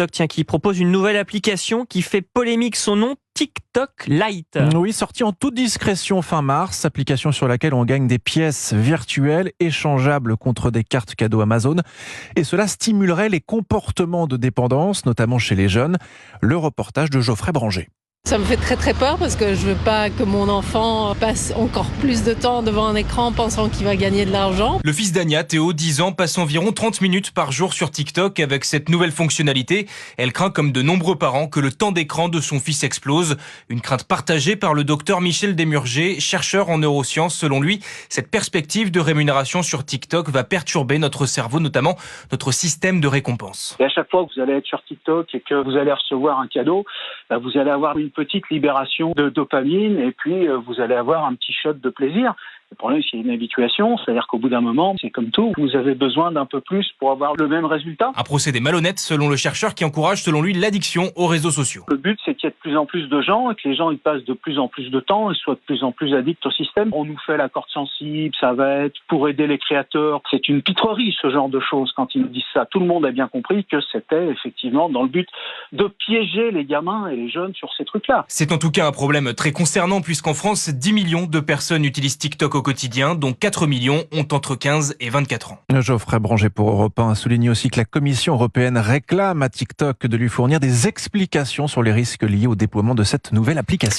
TikTok, qui propose une nouvelle application qui fait polémique. Son nom, TikTok Lite. Oui, sorti en toute discrétion fin mars, application sur laquelle on gagne des pièces virtuelles échangeables contre des cartes cadeaux Amazon. Et cela stimulerait les comportements de dépendance, notamment chez les jeunes. Le reportage de Geoffrey Branger. Ça me fait très très peur parce que je veux pas que mon enfant passe encore plus de temps devant un écran pensant qu'il va gagner de l'argent. Le fils d'Ania, Théo, 10 ans, passe environ 30 minutes par jour sur TikTok. Avec cette nouvelle fonctionnalité, elle craint comme de nombreux parents que le temps d'écran de son fils explose. Une crainte partagée par le docteur Michel Desmurger, chercheur en neurosciences. Selon lui, cette perspective de rémunération sur TikTok va perturber notre cerveau, notamment notre système de récompense. Et à chaque fois que vous allez être sur TikTok et que vous allez recevoir un cadeau, vous allez avoir une petite libération de dopamine et puis vous allez avoir un petit shot de plaisir. Le problème, c'est une habituation, c'est-à-dire qu'au bout d'un moment, c'est comme tout, vous avez besoin d'un peu plus pour avoir le même résultat. Un procédé malhonnête, selon le chercheur, qui encourage, selon lui, l'addiction aux réseaux sociaux. Le but, c'est qu'il y ait de plus en plus de gens et que les gens ils passent de plus en plus de temps et soient de plus en plus addicts au système. On nous fait la corde sensible, ça va être pour aider les créateurs. C'est une pitrerie, ce genre de choses, quand ils nous disent ça. Tout le monde a bien compris que c'était effectivement dans le but de piéger les gamins et les jeunes sur ces trucs-là. C'est en tout cas un problème très concernant, puisqu'en France, 10 millions de personnes utilisent TikTok au quotidien, dont 4 millions ont entre 15 et 24 ans. Geoffrey Branger pour Europe 1 a souligné aussi que la Commission européenne réclame à TikTok de lui fournir des explications sur les risques liés au déploiement de cette nouvelle application.